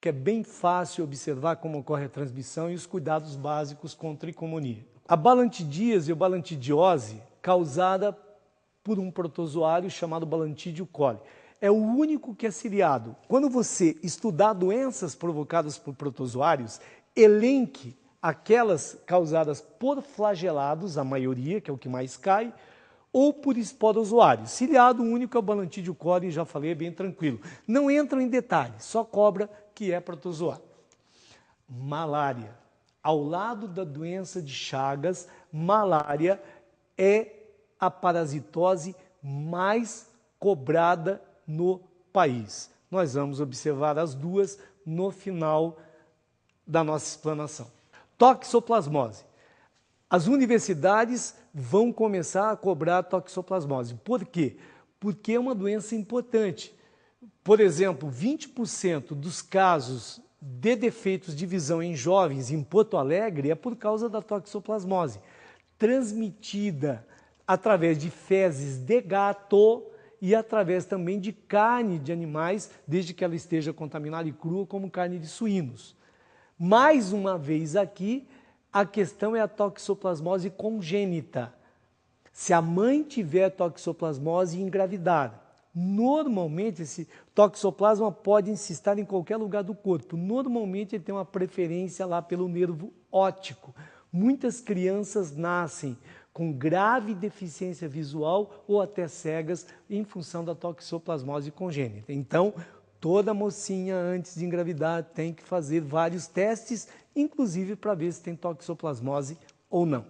que é bem fácil observar como ocorre a transmissão e os cuidados básicos com tricomonia. A balantidíase ou balantidiose, causada por um protozoário chamado Balantidio coli. É o único que é ciliado. Quando você estudar doenças provocadas por protozoários, elenque aquelas causadas por flagelados, a maioria, que é o que mais cai, ou por esporozoários. Ciliado único é o Balantidio coli, já falei, é bem tranquilo. Não entram em detalhes, só cobra que é protozoário. Malária. Ao lado da doença de Chagas, malária é a parasitose mais cobrada no país. Nós vamos observar as duas no final da nossa explanação. Toxoplasmose. As universidades vão começar a cobrar toxoplasmose. Por quê? Porque é uma doença importante. Por exemplo, 20% dos casos de defeitos de visão em jovens em Porto Alegre é por causa da toxoplasmose, transmitida através de fezes de gato e através também de carne de animais, desde que ela esteja contaminada e crua, como carne de suínos. Mais uma vez aqui, a questão é a toxoplasmose congênita. Se a mãe tiver toxoplasmose e engravidar, normalmente esse toxoplasma pode estar em qualquer lugar do corpo. Normalmente ele tem uma preferência lá pelo nervo óptico. Muitas crianças nascem com grave deficiência visual ou até cegas em função da toxoplasmose congênita. Então, toda mocinha antes de engravidar tem que fazer vários testes, inclusive para ver se tem toxoplasmose ou não.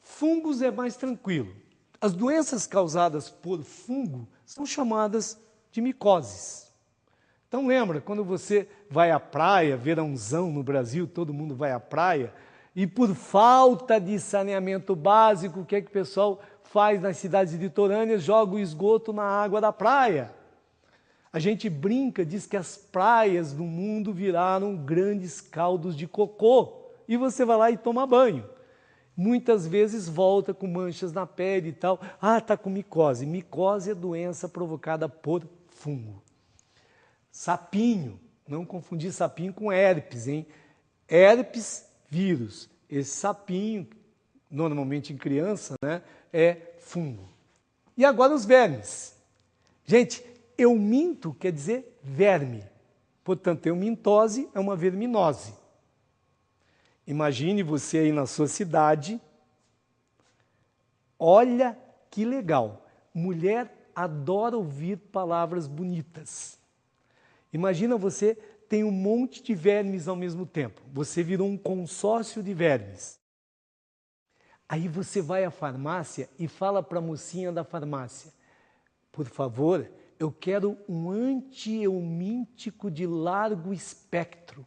Fungos é mais tranquilo. As doenças causadas por fungo são chamadas de micoses. Então lembra, quando você vai à praia, verãozão no Brasil, todo mundo vai à praia, e por falta de saneamento básico, o que é que o pessoal faz nas cidades litorâneas? Joga o esgoto na água da praia. A gente brinca, diz que as praias do mundo viraram grandes caldos de cocô, e você vai lá e toma banho. Muitas vezes volta com manchas na pele e tal. Ah, está com micose. Micose é doença provocada por fungo. Sapinho, não confundir sapinho com herpes, hein? Herpes, vírus. Esse sapinho, normalmente em criança, né, é fungo. E agora os vermes. Gente, euminto quer dizer verme. Portanto, eumintose é uma verminose. Imagine você aí na sua cidade, olha que legal, mulher adora ouvir palavras bonitas. Imagina você tem um monte de vermes ao mesmo tempo, você virou um consórcio de vermes. Aí você vai à farmácia e fala para a mocinha da farmácia, por favor, eu quero um antieumíntico de largo espectro.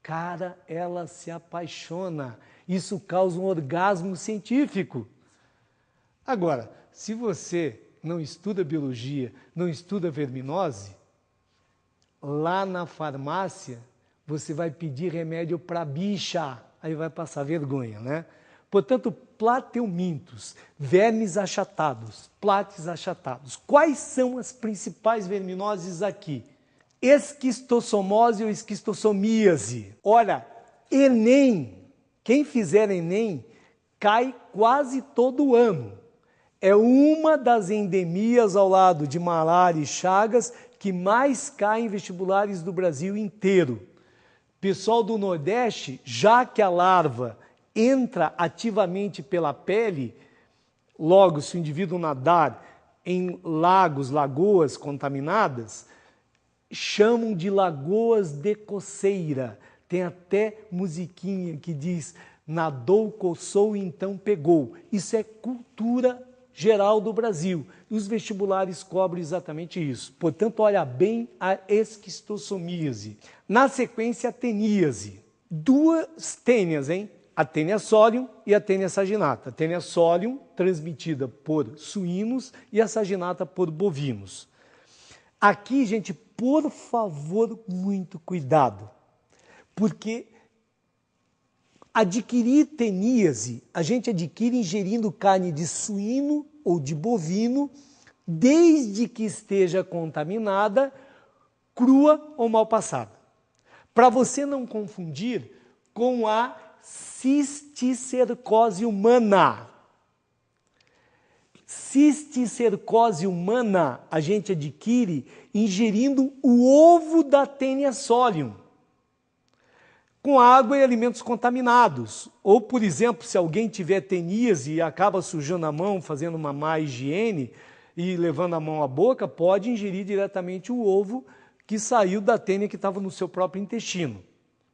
Cara, ela se apaixona. Isso causa um orgasmo científico. Agora, se você não estuda biologia, não estuda verminose, lá na farmácia você vai pedir remédio para bicha, aí vai passar vergonha, né? Portanto, plateumintos, vermes achatados, plates achatados. Quais são as principais verminoses aqui? Esquistossomose ou esquistossomíase. Olha, Enem, quem fizer Enem, cai quase todo ano. É uma das endemias ao lado de malária e chagas que mais cai em vestibulares do Brasil inteiro. Pessoal do Nordeste, já que a larva entra ativamente pela pele, logo se o indivíduo nadar em lagos, lagoas contaminadas, chamam de lagoas de coceira. Tem até musiquinha que diz, nadou, coçou e então pegou. Isso é cultura geral do Brasil. E os vestibulares cobrem exatamente isso. Portanto, olha bem a esquistossomíase. Na sequência, a teníase. Duas tênias, hein? A tênia solium e a tênia saginata. A tênia solium, transmitida por suínos, e a saginata por bovinos. Aqui, gente, por favor, muito cuidado, porque adquirir teníase, a gente adquire ingerindo carne de suíno ou de bovino, desde que esteja contaminada, crua ou mal passada. Para você não confundir com a cisticercose humana. Cisticercose humana a gente adquire ingerindo o ovo da Taenia solium, com água e alimentos contaminados. Ou, por exemplo, se alguém tiver teníase e acaba sujando a mão, fazendo uma má higiene e levando a mão à boca, pode ingerir diretamente o ovo que saiu da tênia que estava no seu próprio intestino.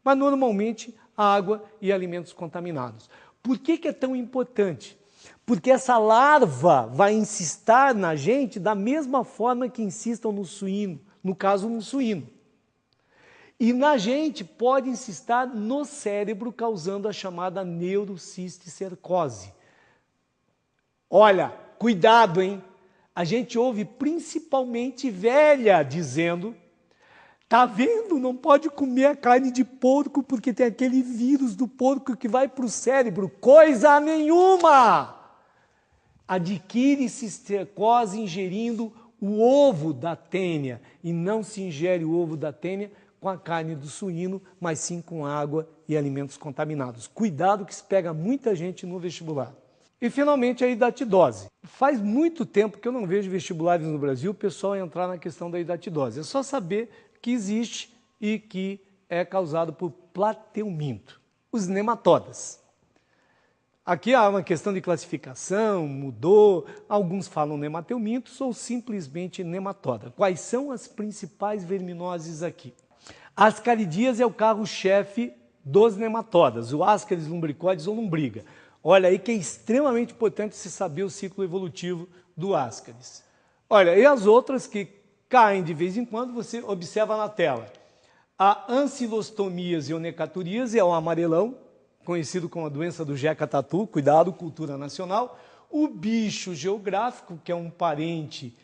Mas, normalmente, água e alimentos contaminados. Por que é tão importante? Porque essa larva vai insistar na gente da mesma forma que insistam no suíno, no caso, no suíno. E na gente pode insistar no cérebro, causando a chamada neurocisticercose. Olha, cuidado, hein? A gente ouve principalmente velha dizendo: tá vendo? Não pode comer a carne de porco porque tem aquele vírus do porco que vai para o cérebro. Coisa nenhuma! Adquire cisticercose ingerindo o ovo da tênia e não se ingere o ovo da tênia com a carne do suíno, mas sim com água e alimentos contaminados. Cuidado que se pega muita gente no vestibular. E finalmente a hidatidose. Faz muito tempo que eu não vejo vestibulares no Brasil o pessoal entrar na questão da hidatidose. É só saber que existe e que é causado por plateuminto, os nematodas. Aqui há uma questão de classificação, mudou, alguns falam nemateumintos ou simplesmente nematoda. Quais são as principais verminoses aqui? Ascaridias é o carro-chefe dos nematodas, o Ascaris lumbricoides ou lombriga. Olha aí que é extremamente importante se saber o ciclo evolutivo do Ascaris. Olha, e as outras que caem de vez em quando, você observa na tela. A ancilostomias e onecatorias é o amarelão, conhecido como a doença do Jeca Tatu, cuidado, cultura nacional. O bicho geográfico, que é um parente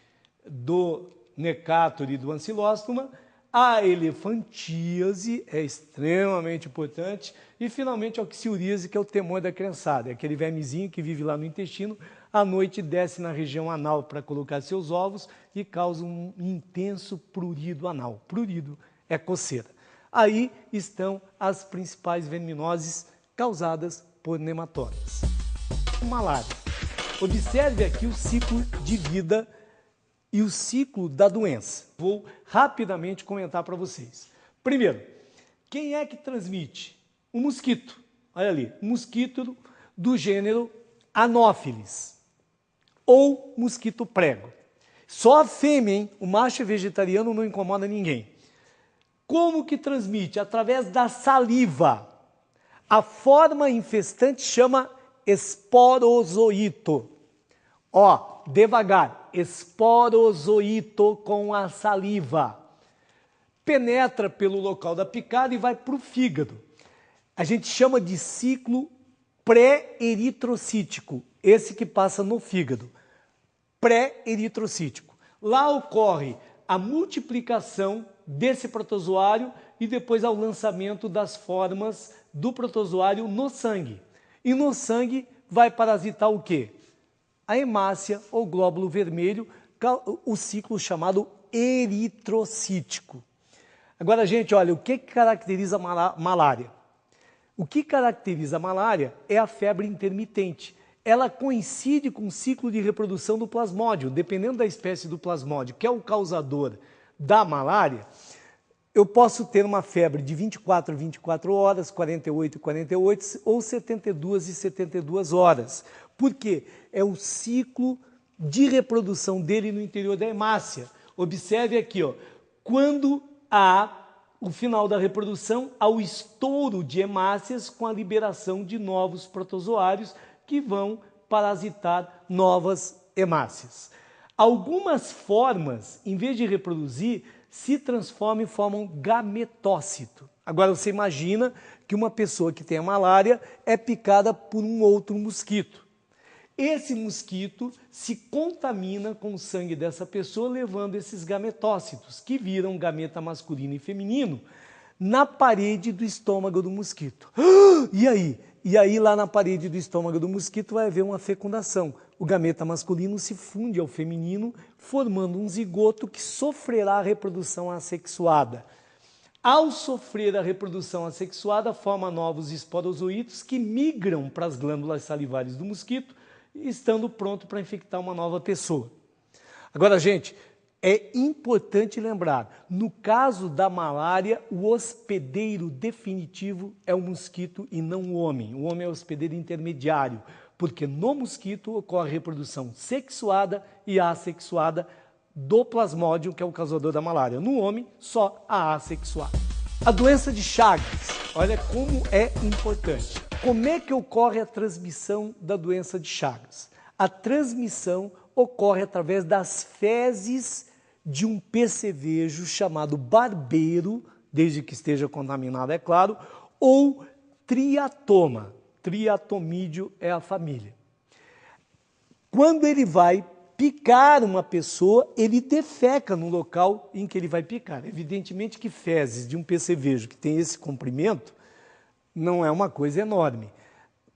do Necatori e do ancilóstoma. A elefantíase é extremamente importante. E, finalmente, a oxiuríase, que é o temor da criançada. É aquele vermezinho que vive lá no intestino, à noite desce na região anal para colocar seus ovos e causa um intenso prurido anal. Prurido é coceira. Aí estão as principais verminoses causadas por nematodas. Malária. Observe aqui o ciclo de vida e o ciclo da doença. Vou rapidamente comentar para vocês. Primeiro, quem é que transmite? O mosquito. Olha ali, mosquito do gênero Anopheles ou mosquito prego. Só a fêmea, hein? O macho vegetariano não incomoda ninguém. Como que transmite? Através da saliva. A forma infestante chama esporozoito. Ó, devagar, esporozoito com a saliva. Penetra pelo local da picada e vai para o fígado. A gente chama de ciclo pré-eritrocítico, esse que passa no fígado. Pré-eritrocítico. Lá ocorre a multiplicação desse protozoário e depois ao lançamento das formas do protozoário no sangue. E no sangue vai parasitar o quê? A hemácia ou glóbulo vermelho, o ciclo chamado eritrocítico. Agora, gente, olha, o que caracteriza a malária? O que caracteriza a malária é a febre intermitente. Ela coincide com o ciclo de reprodução do plasmódio, dependendo da espécie do plasmódio, que é o causador da malária. Eu posso ter uma febre de 24 horas, 48 ou 72 e 72 horas. Por quê? É o ciclo de reprodução dele no interior da hemácia. Observe aqui, ó, quando há o final da reprodução, há o estouro de hemácias com a liberação de novos protozoários que vão parasitar novas hemácias. Algumas formas, em vez de reproduzir, se transformam e formam gametócito. Agora você imagina que uma pessoa que tem a malária é picada por um outro mosquito. Esse mosquito se contamina com o sangue dessa pessoa, levando esses gametócitos, que viram gameta masculino e feminino, na parede do estômago do mosquito. E aí? E aí lá na parede do estômago do mosquito vai haver uma fecundação. O gameta masculino se funde ao feminino, formando um zigoto que sofrerá a reprodução assexuada. Ao sofrer a reprodução assexuada, forma novos esporozoítos que migram para as glândulas salivares do mosquito, estando pronto para infectar uma nova pessoa. Agora, gente, é importante lembrar, no caso da malária, o hospedeiro definitivo é o mosquito e não o homem. O homem é o hospedeiro intermediário, porque no mosquito ocorre a reprodução sexuada e assexuada do plasmódio, que é o causador da malária. No homem, só a assexuada. A doença de Chagas, olha como é importante. Como é que ocorre a transmissão da doença de Chagas? A transmissão ocorre através das fezes de um percevejo chamado barbeiro, desde que esteja contaminado, é claro, ou triatoma. Triatomídeo é a família. Quando ele vai picar uma pessoa, ele defeca no local em que ele vai picar. Evidentemente que fezes de um percevejo que tem esse comprimento não é uma coisa enorme.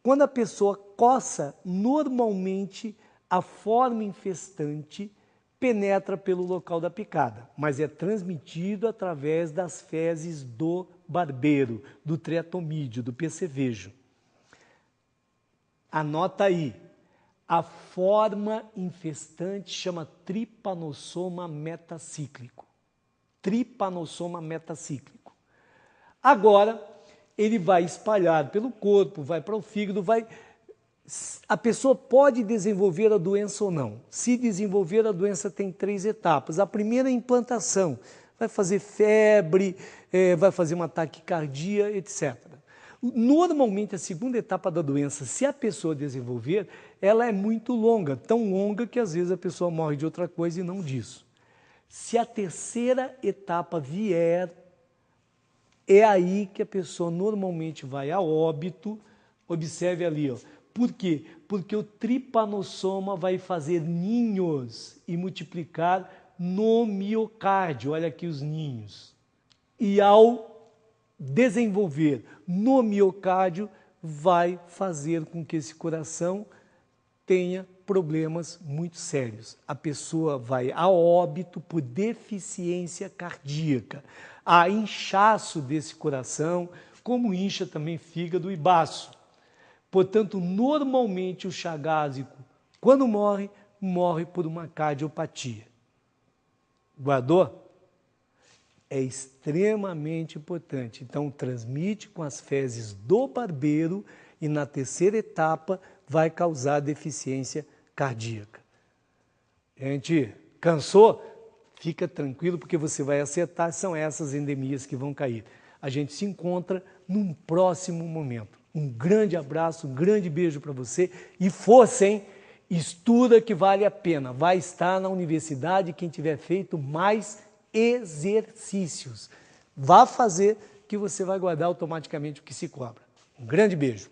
Quando a pessoa coça, normalmente a forma infestante penetra pelo local da picada, mas é transmitido através das fezes do barbeiro, do triatomídeo, do percevejo. Anota aí. A forma infestante chama tripanossoma metacíclico. Tripanossoma metacíclico. Agora, ele vai espalhar pelo corpo, vai para o fígado, a pessoa pode desenvolver a doença ou não. Se desenvolver a doença tem 3 etapas. A primeira é a implantação. Vai fazer febre, vai fazer uma taquicardia, etc. Normalmente, a segunda etapa da doença, se a pessoa desenvolver, ela é muito longa, tão longa que às vezes a pessoa morre de outra coisa e não disso. Se a terceira etapa vier, é aí que a pessoa normalmente vai a óbito. Observe ali, ó. Por quê? Porque o tripanossoma vai fazer ninhos e multiplicar no miocárdio. Olha aqui os ninhos. E ao desenvolver no miocárdio, vai fazer com que esse coração tenha problemas muito sérios. A pessoa vai a óbito por deficiência cardíaca, há inchaço desse coração, como incha também fígado e baço. Portanto, normalmente o chagásico, quando morre, morre por uma cardiopatia. Guardou? É extremamente importante. Então, transmite com as fezes do barbeiro e na terceira etapa vai causar deficiência cardíaca. Gente, cansou? Fica tranquilo porque você vai acertar, são essas endemias que vão cair. A gente se encontra num próximo momento. Um grande abraço, um grande beijo para você e força, hein? Estuda que vale a pena. Vai estar na universidade quem tiver feito mais exercícios. Vá fazer que você vai guardar automaticamente o que se cobra. Um grande beijo.